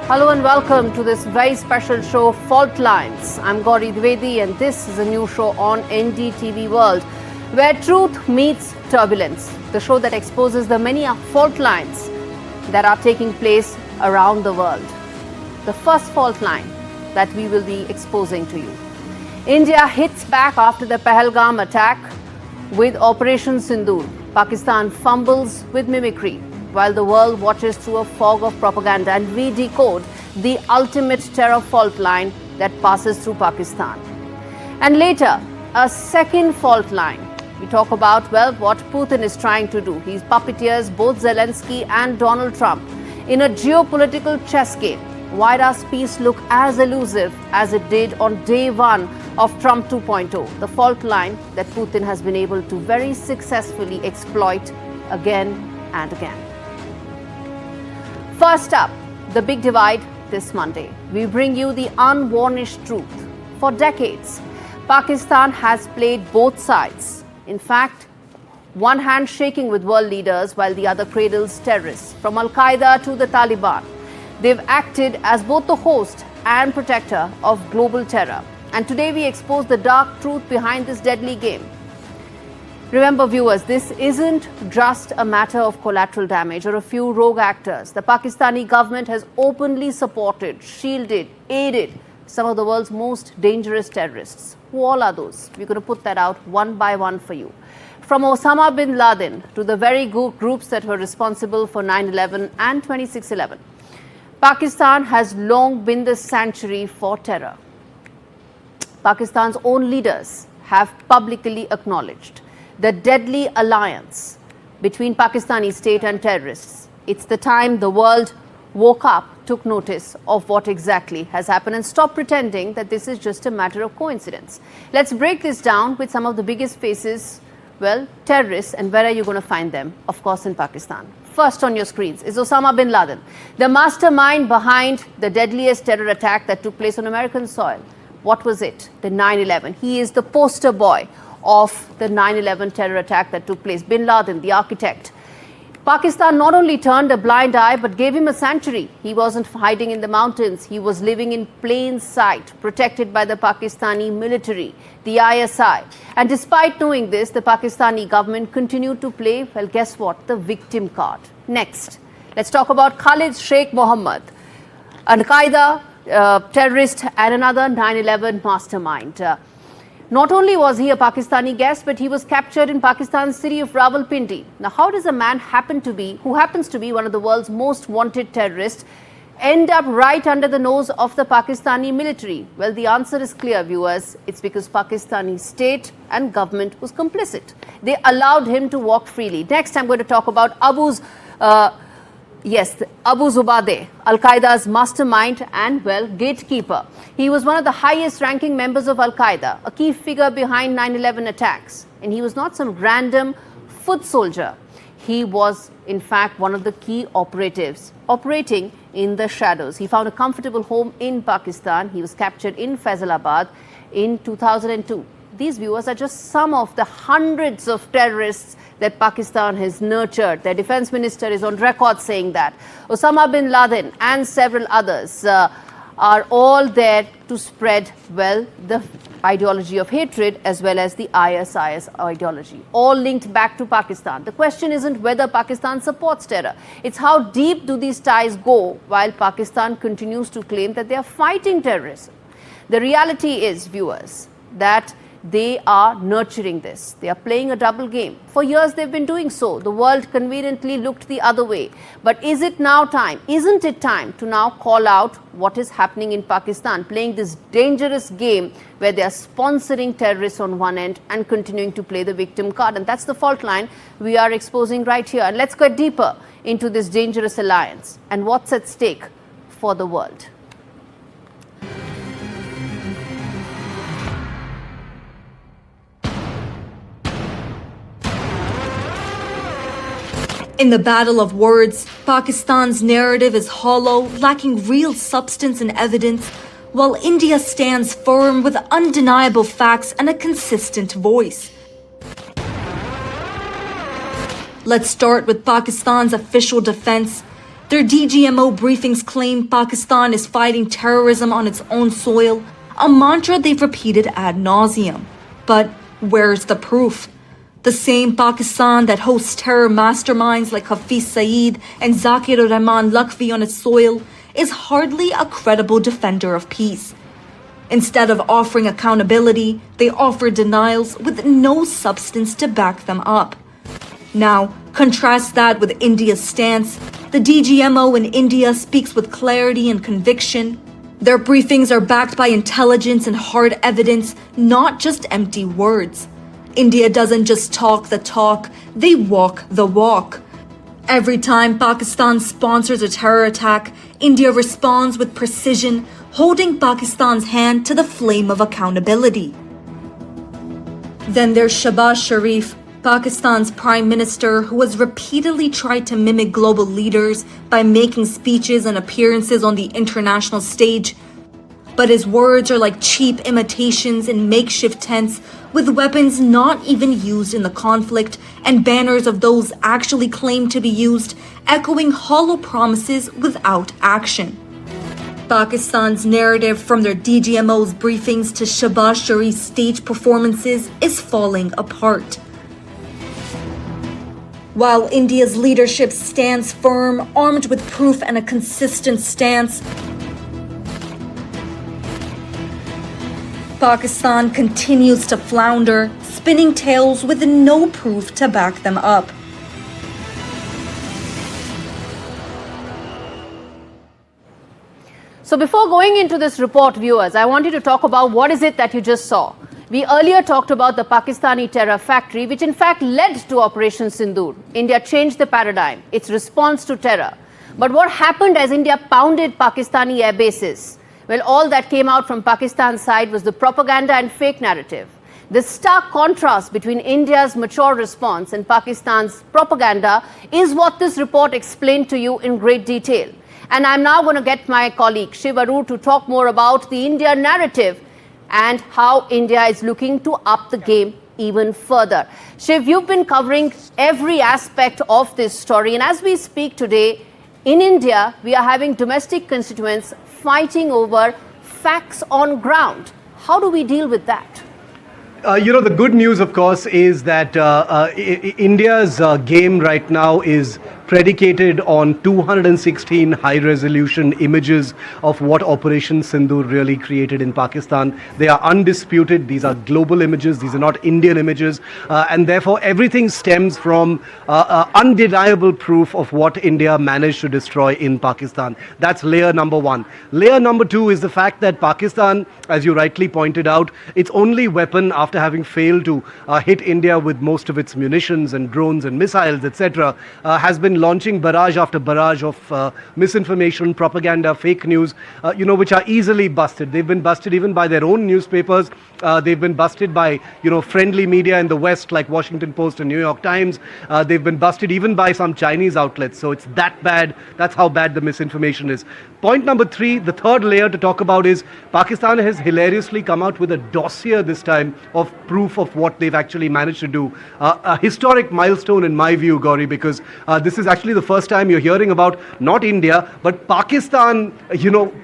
Hello and welcome to this very special show, Faultlines. I'm Gaurie Dwivedi and this is a new show on NDTV World, where truth meets turbulence. The show that exposes the many fault lines that are taking place around the world. The first fault line that we will be exposing to you. India hits back after the Pahalgam attack with Operation Sindoor. Pakistan fumbles with mimicry, while the world watches through a fog of propaganda, and we decode the ultimate terror fault line that passes through Pakistan. And later, a second fault line. We talk about, well, what Putin is trying to do. He puppeteers both Zelenskyy and Donald Trump in a geopolitical chess game. Why does peace look as elusive as it did on day one of Trump 2.0? The fault line that Putin has been able to very successfully exploit again and again. First up, the big divide this Monday. We bring you the unvarnished truth. For decades, Pakistan has played both sides. In fact, one hand shaking with world leaders while the other cradles terrorists. From Al-Qaeda to the Taliban, they've acted as both the host and protector of global terror. And today we expose the dark truth behind this deadly game. Remember, viewers, this isn't just a matter of collateral damage or a few rogue actors. The Pakistani government has openly supported, shielded, aided some of the world's most dangerous terrorists. Who all are those? We're going to put that out one by one for you. From Osama bin Laden to the very groups that were responsible for 9/11 and 26/11. Pakistan has long been the sanctuary for terror. Pakistan's own leaders have publicly acknowledged the deadly alliance between Pakistani state and terrorists. It's the time the world woke up, took notice of what exactly has happened and stopped pretending that this is just a matter of coincidence. Let's break this down with some of the biggest faces, well, terrorists, and where are you going to find them? Of course, in Pakistan. First on your screens is Osama bin Laden, the mastermind behind the deadliest terror attack that took place on American soil. What was it? The 9/11. He is the poster boy of the 9/11 terror attack that took place. Bin Laden, the architect. Pakistan not only turned a blind eye but gave him a sanctuary. He wasn't hiding in the mountains. He was living in plain sight, protected by the Pakistani military, the ISI. And despite knowing this, the Pakistani government continued to play, well, guess what? The victim card. Next, let's talk about Khalid Sheikh Mohammed, Al-Qaeda terrorist and another 9/11 mastermind. Not only was he a Pakistani guest, but he was captured in Pakistan's city of Rawalpindi. Now, how does a man who happens to be one of the world's most wanted terrorists, end up right under the nose of the Pakistani military? Well, the answer is clear, viewers. It's because Pakistani state and government was complicit. They allowed him to walk freely. Next, I'm going to talk about Abu Zubaydah, Al-Qaeda's mastermind and, well, gatekeeper. He was one of the highest ranking members of Al-Qaeda, a key figure behind 9/11 attacks. And he was not some random foot soldier. He was, in fact, one of the key operatives operating in the shadows. He found a comfortable home in Pakistan. He was captured in Faisalabad in 2002. These, viewers, are just some of the hundreds of terrorists that Pakistan has nurtured. Their defense minister is on record saying that. Osama bin Laden and several others are all there to spread, well, the ideology of hatred as well as the ISIS ideology, all linked back to Pakistan. The question isn't whether Pakistan supports terror. It's how deep do these ties go while Pakistan continues to claim that they are fighting terrorism. The reality is, viewers, that they are nurturing this. They are playing a double game. For years they've been doing so. The world conveniently looked the other way. But is it now time? Isn't it time to now call out what is happening in Pakistan, playing this dangerous game where they are sponsoring terrorists on one end and continuing to play the victim card? And that's the fault line we are exposing right here. And let's go deeper into this dangerous alliance and what's at stake for the world. In the battle of words, Pakistan's narrative is hollow, lacking real substance and evidence, while India stands firm with undeniable facts and a consistent voice. Let's start with Pakistan's official defense. Their DGMO briefings claim Pakistan is fighting terrorism on its own soil, a mantra they've repeated ad nauseum. But where's the proof? The same Pakistan that hosts terror masterminds like Hafiz Saeed and Zakir Rahman Lakhvi on its soil is hardly a credible defender of peace. Instead of offering accountability, they offer denials with no substance to back them up. Now, contrast that with India's stance. The DGMO in India speaks with clarity and conviction. Their briefings are backed by intelligence and hard evidence, not just empty words. India doesn't just talk the talk, they walk the walk. Every time Pakistan sponsors a terror attack, India responds with precision, holding Pakistan's hand to the flame of accountability. Then there's Shehbaz Sharif, Pakistan's prime minister, who has repeatedly tried to mimic global leaders by making speeches and appearances on the international stage. But his words are like cheap imitations in makeshift tents, with weapons not even used in the conflict and banners of those actually claimed to be used, echoing hollow promises without action. Pakistan's narrative from their DGMO's briefings to Shehbaz Sharif's stage performances is falling apart. While India's leadership stands firm, armed with proof and a consistent stance, Pakistan continues to flounder, spinning tales with no proof to back them up. So before going into this report, viewers, I want you to talk about what is it that you just saw. We earlier talked about the Pakistani terror factory, which in fact led to Operation Sindoor. India changed the paradigm, its response to terror. But what happened as India pounded Pakistani air bases? Well, all that came out from Pakistan's side was the propaganda and fake narrative. The stark contrast between India's mature response and Pakistan's propaganda is what this report explained to you in great detail. And I'm now going to get my colleague Shiv Arur to talk more about the India narrative and how India is looking to up the game even further. Shiv, you've been covering every aspect of this story. And as we speak today, in India, we are having domestic constituents fighting over facts on ground. How do we deal with that? The good news, of course, is that India's game right now is predicated on 216 high-resolution images of what Operation Sindoor really created in Pakistan. They are undisputed. These are global images. These are not Indian images. And therefore, everything stems from undeniable proof of what India managed to destroy in Pakistan. That's layer number one. Layer number two is the fact that Pakistan, as you rightly pointed out, its only weapon after having failed to hit India with most of its munitions and drones and missiles, etc., has been launching barrage after barrage of misinformation, propaganda, fake news, which are easily busted. They've been busted even by their own newspapers. They've been busted by, friendly media in the West like Washington Post and New York Times. They've been busted even by some Chinese outlets. So it's that bad. That's how bad the misinformation is. Point number three, the third layer to talk about is Pakistan has hilariously come out with a dossier this time of proof of what they've actually managed to do. A historic milestone in my view, Gaurie, because this is actually the first time you're hearing about not India, but Pakistan,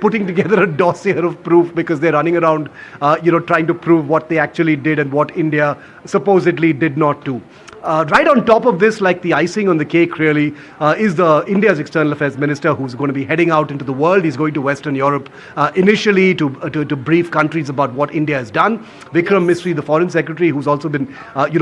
putting together a dossier of proof because they're running around, trying to prove what they actually did and what India supposedly did not do. Right on top of this, like the icing on the cake really, is the India's External Affairs Minister who's going to be heading out into the world. He's going to Western Europe initially to brief countries about what India has done. Vikram Misri, the Foreign Secretary, who's also been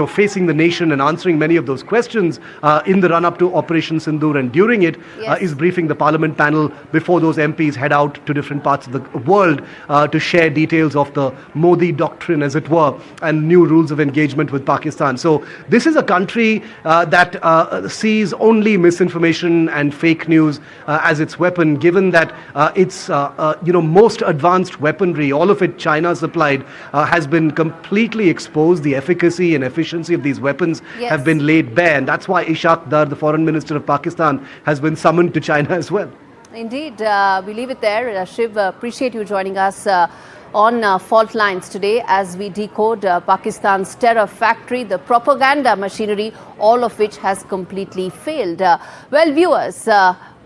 facing the nation and answering many of those questions in the run-up to Operation Sindoor and during it, is briefing the Parliament panel before those MPs head out to different parts of the world to share details of the Modi doctrine, as it were, and new rules of engagement with Pakistan. So this is a country that sees only misinformation and fake news as its weapon, given that its most advanced weaponry, all of it China supplied, has been completely exposed. The efficacy and efficiency of these weapons have been laid bare, and that's why Ishaq Dar, the Foreign Minister of Pakistan, has been summoned to China as well. Indeed, we leave it there. Shiv, appreciate you joining us on Faultlines today as we decode Pakistan's terror factory, the propaganda machinery, all of which has completely failed. Well, viewers,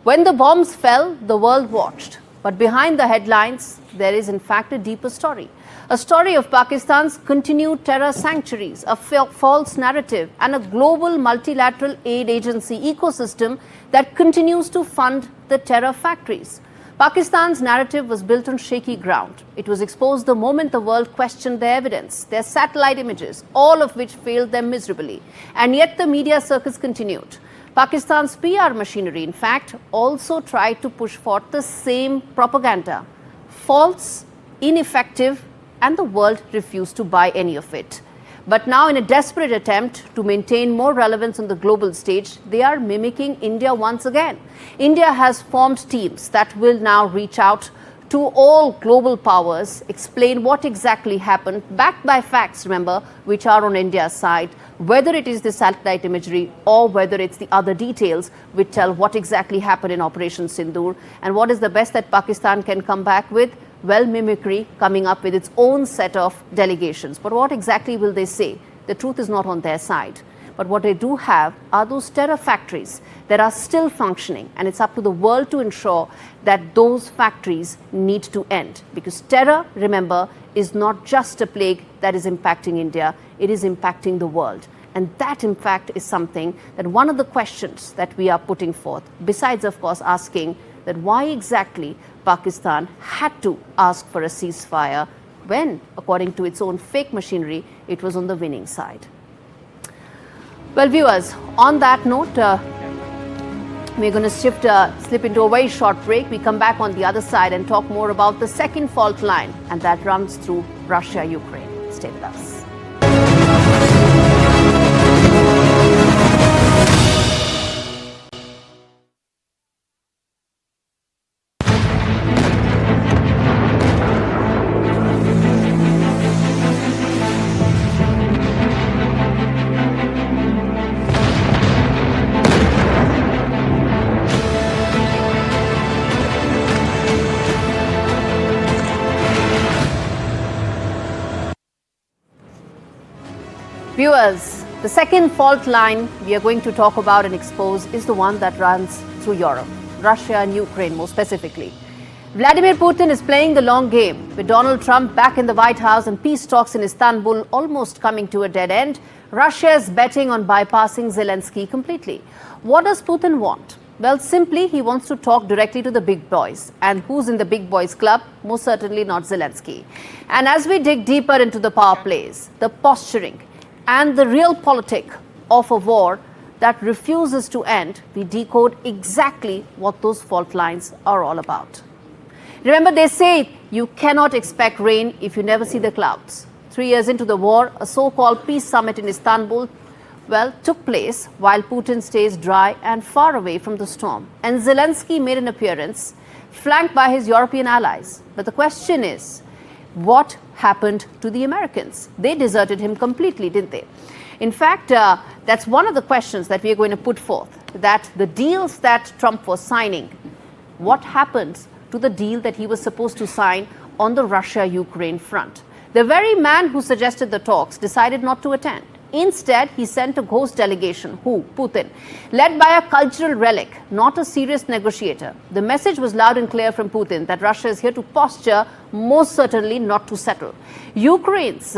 When the bombs fell, the world watched. But behind the headlines, there is in fact a deeper story. A story of Pakistan's continued terror sanctuaries, a false narrative, and a global multilateral aid agency ecosystem that continues to fund the terror factories. Pakistan's narrative was built on shaky ground. It was exposed the moment the world questioned their evidence, their satellite images, all of which failed them miserably. And yet the media circus continued. Pakistan's PR machinery, in fact, also tried to push forth the same propaganda. False, ineffective, and the world refused to buy any of it. But now, in a desperate attempt to maintain more relevance on the global stage, they are mimicking India once again. India has formed teams that will now reach out to all global powers, explain what exactly happened, backed by facts, remember, which are on India's side, whether it is the satellite imagery or whether it's the other details which tell what exactly happened in Operation Sindoor. And what is the best that Pakistan can come back with? Well, mimicry, coming up with its own set of delegations. But what exactly will they say? The truth is not on their side. But what they do have are those terror factories that are still functioning. And it's up to the world to ensure that those factories need to end. Because terror, remember, is not just a plague that is impacting India. It is impacting the world. And that, in fact, is something that one of the questions that we are putting forth, besides, of course, asking that why exactly Pakistan had to ask for a ceasefire when, according to its own fake machinery, it was on the winning side. Well, viewers, on that note, we're going to slip into a very short break. We come back on the other side and talk more about the second fault line, and that runs through Russia, Ukraine. Stay with us. Viewers, the second fault line we are going to talk about and expose is the one that runs through Europe, Russia and Ukraine more specifically. Vladimir Putin is playing the long game with Donald Trump back in the White House and peace talks in Istanbul almost coming to a dead end. Russia is betting on bypassing Zelenskyy completely. What does Putin want? Well, simply he wants to talk directly to the big boys. And who's in the big boys club? Most certainly not Zelenskyy. And as we dig deeper into the power plays, the posturing, and the real politic of a war that refuses to end, we decode exactly what those fault lines are all about. Remember, they say you cannot expect rain if you never see the clouds. 3 years into the war, a so-called peace summit in Istanbul, took place while Putin stays dry and far away from the storm. And Zelenskyy made an appearance, flanked by his European allies. But the question is, what happened to the Americans? They deserted him completely, didn't they? In fact, that's one of the questions that we are going to put forth, that the deals that Trump was signing, what happens to the deal that he was supposed to sign on the Russia-Ukraine front? The very man who suggested the talks decided not to attend. Instead, he sent a ghost delegation, Putin, led by a cultural relic, not a serious negotiator. The message was loud and clear from Putin that Russia is here to posture, most certainly not to settle. Ukrainians,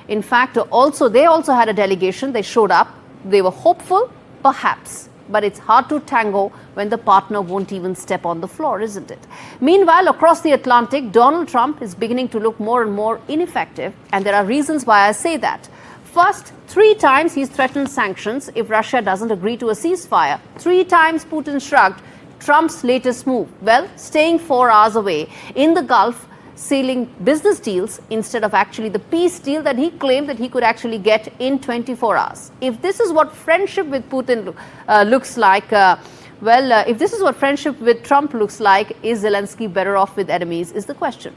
in fact, they also had a delegation. They showed up. They were hopeful, perhaps. But it's hard to tango when the partner won't even step on the floor, isn't it? Meanwhile, across the Atlantic, Donald Trump is beginning to look more and more ineffective. And there are reasons why I say that. First, 3 times he's threatened sanctions if Russia doesn't agree to a ceasefire. 3 times Putin shrugged. Trump's latest move, staying 4 hours away in the Gulf, sealing business deals instead of actually the peace deal that he claimed that he could actually get in 24 hours. If this is what friendship with Putin looks like, if this is what friendship with Trump looks like, is Zelenskyy better off with enemies, is the question.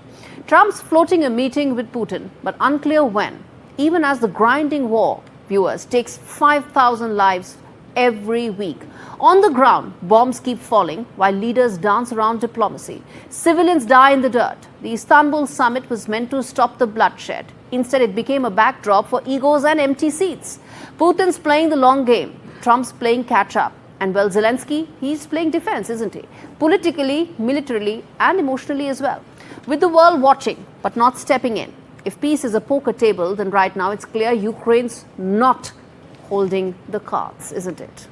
Trump's floating a meeting with Putin, but unclear when. Even as the grinding war, viewers, takes 5,000 lives every week. On the ground, bombs keep falling while leaders dance around diplomacy. Civilians die in the dirt. The Istanbul summit was meant to stop the bloodshed. Instead, it became a backdrop for egos and empty seats. Putin's playing the long game. Trump's playing catch-up. And well, Zelenskyy, he's playing defense, isn't he? Politically, militarily, and emotionally as well. With the world watching, but not stepping in. If peace is a poker table, then right now it's clear Ukraine's not holding the cards, isn't it?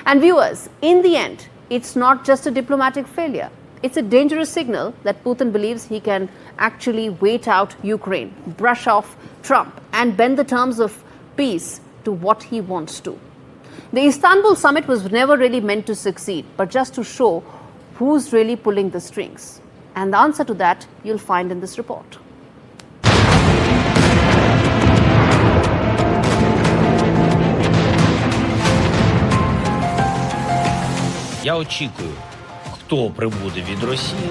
And viewers, in the end, it's not just a diplomatic failure. It's a dangerous signal that Putin believes he can actually wait out Ukraine, brush off Trump, and bend the terms of peace to what he wants to. The Istanbul summit was never really meant to succeed, but just to show who's really pulling the strings. And the answer to that you'll find in this report. Я очікую, хто прибуде від Росії.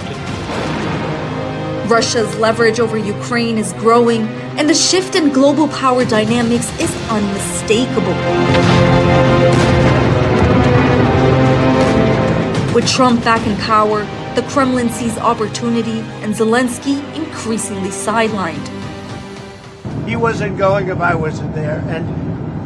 Russia's leverage over Ukraine is growing, and the shift in global power dynamics is unmistakable. With Trump back in power, the Kremlin sees opportunity and Zelenskyy increasingly sidelined. He wasn't going if I wasn't there, and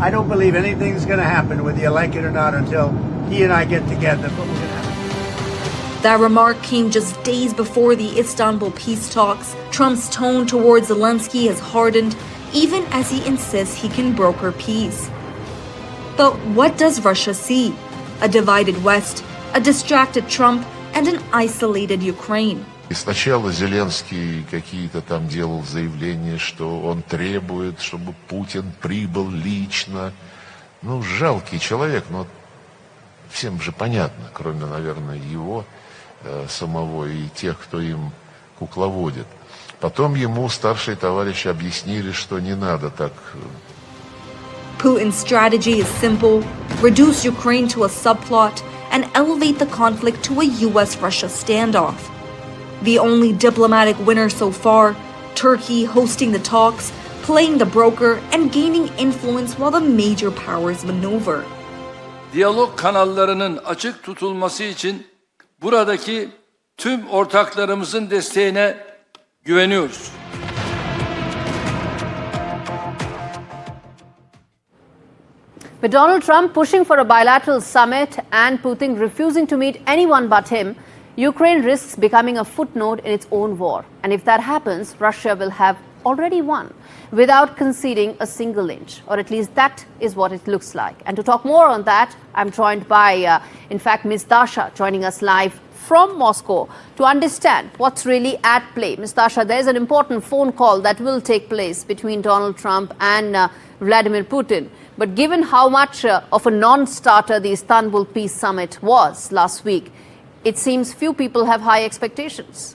I don't believe anything's going to happen, whether you like it or not, until he and I get together. But we're going to have. That remark came just days before the Istanbul peace talks. Trump's tone towards Zelenskyy has hardened, even as he insists he can broker peace. But what does Russia see? A divided West, a distracted Trump, and an isolated Ukraine. И сначала Зеленский какие-то там делал заявления, что он требует, чтобы Путин прибыл лично. Ну, жалкий человек, но всем же понятно, кроме, наверное, его самого и тех, кто им кукловодит. Потом ему старшие товарищи объяснили, что не надо так. Putin's strategy is simple: reduce Ukraine to a subplot and elevate the conflict to a US-Russia standoff. The only diplomatic winner so far, Turkey hosting the talks, playing the broker, and gaining influence while the major powers maneuver. Diyalog kanallarının açık tutulması için buradaki tüm ortaklarımızın desteğine güveniyoruz. With Donald Trump pushing for a bilateral summit and Putin refusing to meet anyone but him, Ukraine risks becoming a footnote in its own war. And if that happens, Russia will have already won without conceding a single inch, or at least that is what it looks like. And to talk more on that, I'm joined by, in fact, Ms. Dasha joining us live from Moscow to understand what's really at play. Ms. Dasha, there's an important phone call that will take place between Donald Trump and Vladimir Putin. But given how much of a non-starter the Istanbul Peace Summit was last week, it seems few people have high expectations.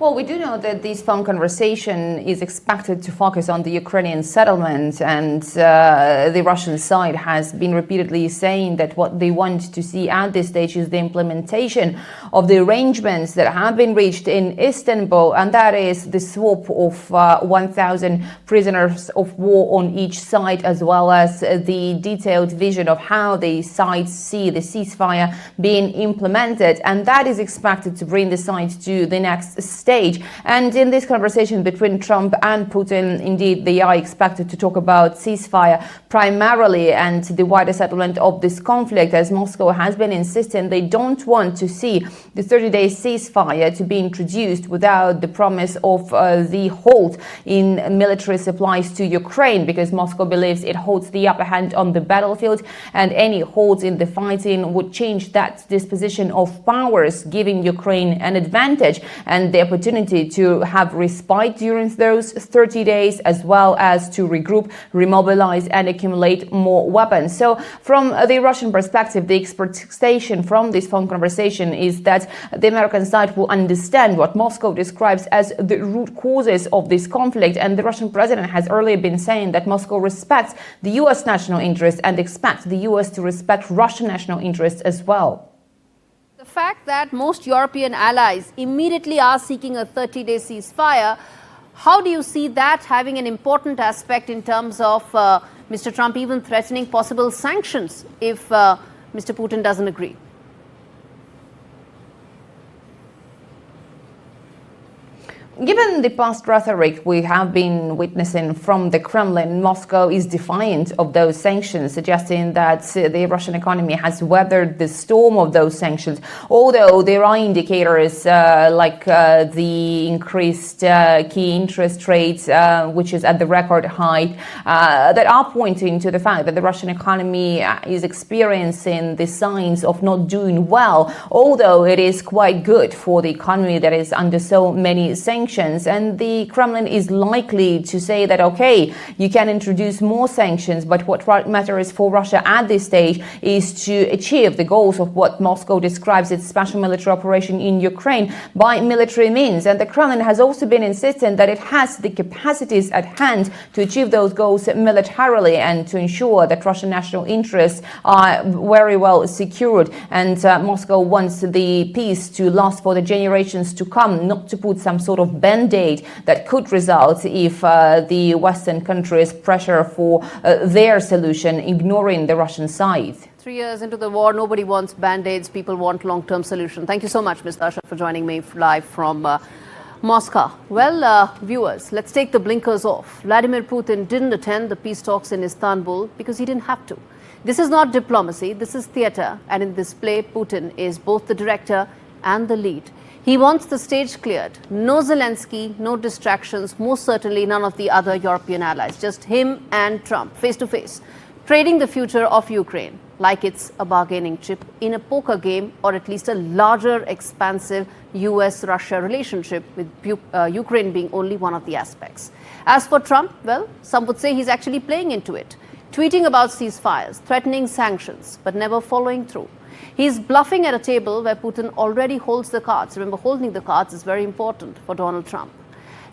Well, we do know that this phone conversation is expected to focus on the Ukrainian settlement, and the Russian side has been repeatedly saying that what they want to see at this stage is the implementation of the arrangements that have been reached in Istanbul, and that is the swap of 1,000 prisoners of war on each side, as well as the detailed vision of how the sides see the ceasefire being implemented, and that is expected to bring the sides to the next stage. And in this conversation between Trump and Putin, indeed, they are expected to talk about ceasefire primarily and the wider settlement of this conflict, as Moscow has been insisting they don't want to see the 30-day ceasefire to be introduced without the promise of the halt in military supplies to Ukraine, because Moscow believes it holds the upper hand on the battlefield, and any halt in the fighting would change that disposition of powers, giving Ukraine an advantage and the opportunity to have respite during those 30 days, as well as to regroup, remobilize, and accumulate more weapons. So from the Russian perspective, the expectation from this phone conversation is that the American side will understand what Moscow describes as the root causes of this conflict. And the Russian president has earlier been saying that Moscow respects the US national interest and expects the US to respect Russian national interests as well. The fact that most European allies immediately are seeking a 30-day ceasefire, how do you see that having an important aspect in terms of Mr. Trump even threatening possible sanctions if Mr. Putin doesn't agree? Given the past rhetoric we have been witnessing from the Kremlin, Moscow is defiant of those sanctions, suggesting that the Russian economy has weathered the storm of those sanctions. Although there are indicators like the increased key interest rates, which is at the record high, that are pointing to the fact that the Russian economy is experiencing the signs of not doing well, although it is quite good for the economy that is under so many sanctions. And the Kremlin is likely to say that, okay, you can introduce more sanctions, but what matters for Russia at this stage is to achieve the goals of what Moscow describes its special military operation in Ukraine by military means. And the Kremlin has also been insisting that it has the capacities at hand to achieve those goals militarily and to ensure that Russian national interests are very well secured. And Moscow wants the peace to last for the generations to come, not to put some sort of band-aid that could result if the Western countries pressure for their solution, ignoring the Russian side. 3 years into the war, nobody wants band-aids. People want long-term solution. Thank you so much, Ms. Dasha, for joining me live from Moscow. Well, viewers, let's take the blinkers off. Vladimir Putin didn't attend the peace talks in Istanbul because he didn't have to. This is not diplomacy. This is theater. And in this play, Putin is both the director and the lead. He wants the stage cleared. No Zelenskyy, no distractions, most certainly none of the other European allies. Just him and Trump, face to face, trading the future of Ukraine like it's a bargaining chip in a poker game, or at least a larger, expansive US-Russia relationship, with Ukraine being only one of the aspects. As for Trump, well, some would say he's actually playing into it, tweeting about ceasefires, threatening sanctions, but never following through. He's bluffing at a table where Putin already holds the cards. Remember, holding the cards is very important for Donald Trump.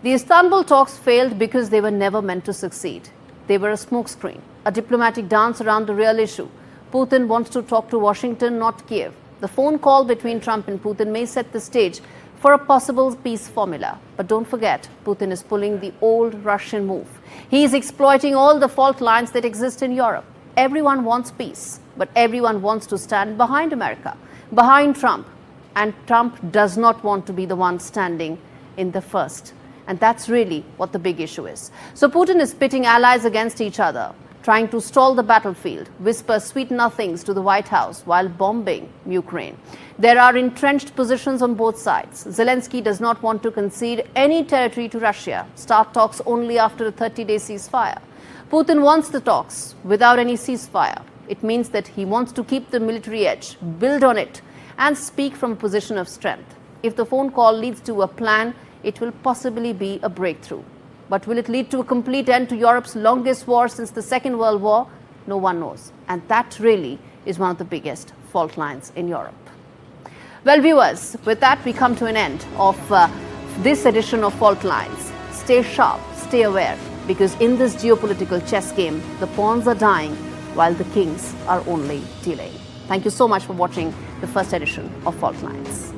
The Istanbul talks failed because they were never meant to succeed. They were a smokescreen, a diplomatic dance around the real issue. Putin wants to talk to Washington, not Kiev. The phone call between Trump and Putin may set the stage for a possible peace formula. But don't forget, Putin is pulling the old Russian move. He is exploiting all the fault lines that exist in Europe. Everyone wants peace, but everyone wants to stand behind America, behind Trump. And Trump does not want to be the one standing in the first. And that's really what the big issue is. So Putin is pitting allies against each other, trying to stall the battlefield, whisper sweet nothings to the White House while bombing Ukraine. There are entrenched positions on both sides. Zelenskyy does not want to concede any territory to Russia, start talks only after a 30-day ceasefire. Putin wants the talks without any ceasefire. It means that he wants to keep the military edge, build on it, and speak from a position of strength. If the phone call leads to a plan, it will possibly be a breakthrough. But will it lead to a complete end to Europe's longest war since the Second World War? No one knows. And that really is one of the biggest fault lines in Europe. Well, viewers, with that, we come to an end of this edition of Fault Lines. Stay sharp, stay aware, because in this geopolitical chess game, the pawns are dying while the kings are only dealing. Thank you so much for watching the first edition of Fault Lines.